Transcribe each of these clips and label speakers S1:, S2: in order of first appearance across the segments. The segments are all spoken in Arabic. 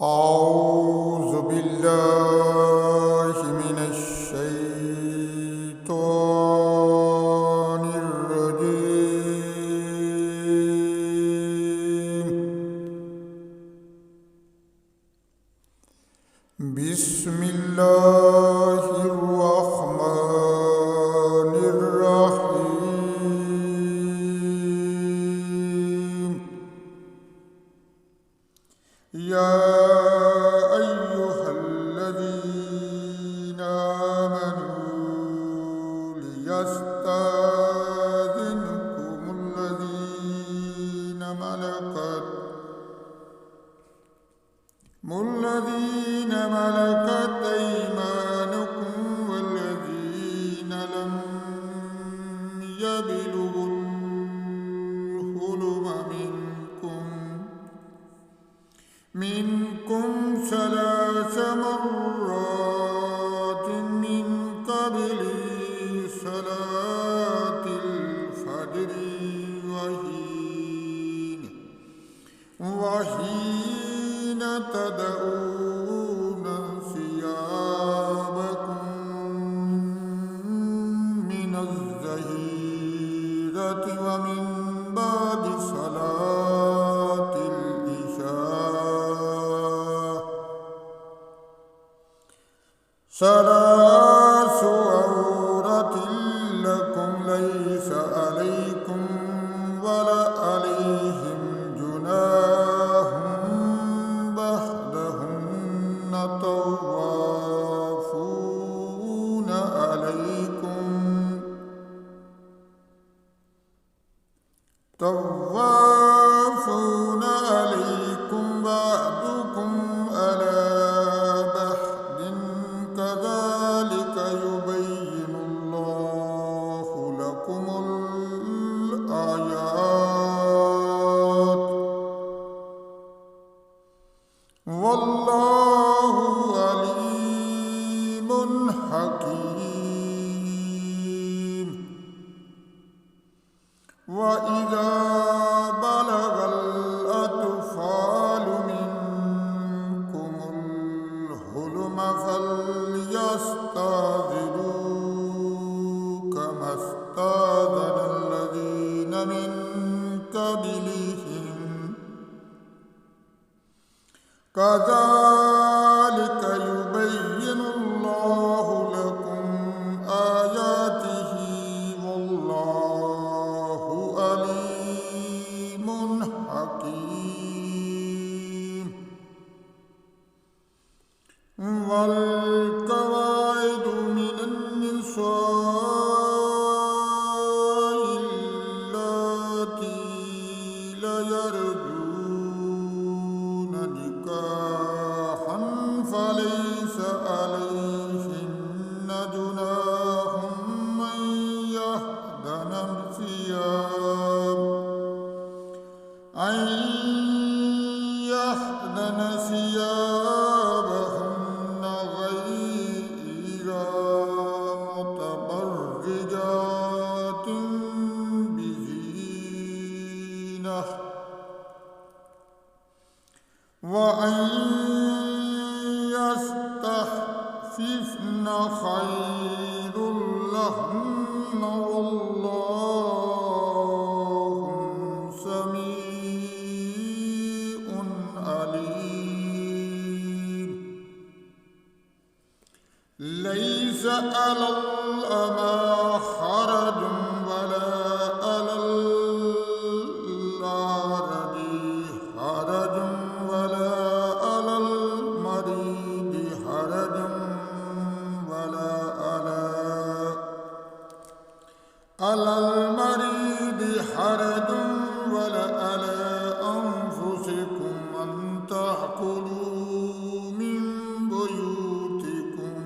S1: أعوذ بالله من الشيطان الرجيم. بسم الله الرحمن الرحيم. يا أيها الذين آمنوا ليستأذنكم الذين ملكت أيمانكم والذين لم يبلغوا الحلم منكم ثلاث مرات من قبل صلاة الفجر وحين تدعون ثيابكم من الظهيرة ومن بعد صلاة العشاء. ثلاث عورات لكم ليس عليكم ولا عليهم جناح بعدهن طوافون عليكم بعضكم على بعض كذلك يبين الله لكم الآيات والله عليم حكيم. وإذا بلغ الأطفال منكم الحلم فليستأذنوا كما استأذن الذين من قبلهم كذلك يبين الله لكم آياته والله عليم حكيم. والقواعد من النساء اللاتي لا يرجون نكاحا فليس عليهن جناح أن يحضن ثيابهن غير متبرجات بزينة وأن يستعففن خير لهن والله سميع عليم. ليس على الأعمى حرج ولا على الأعرج حرج ولا على المريض حرج ولا على أنفسكم أن تأكلوا من بيوتكم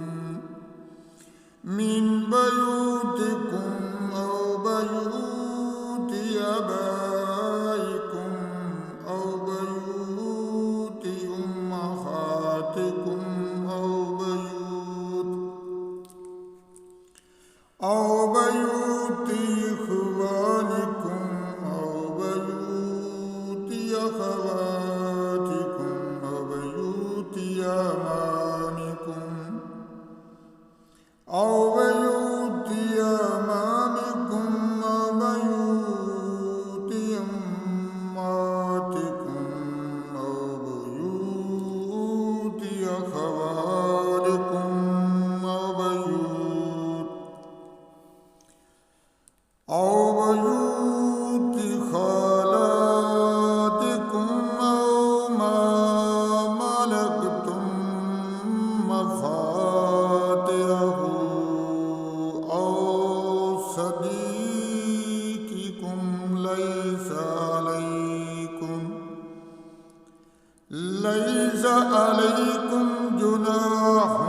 S1: ليس عليكم جناح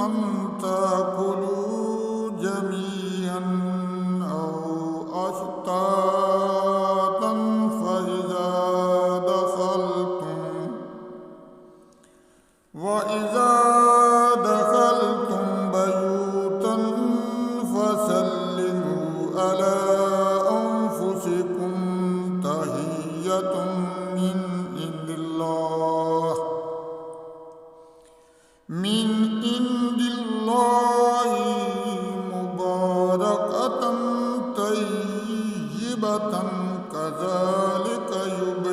S1: أن تأكلوا جميعا أو أشتاتا وإذا دخلتم بيوتا فسلموا على أنفسكم تحية من عند الله مباركة طيبة كذلك يبين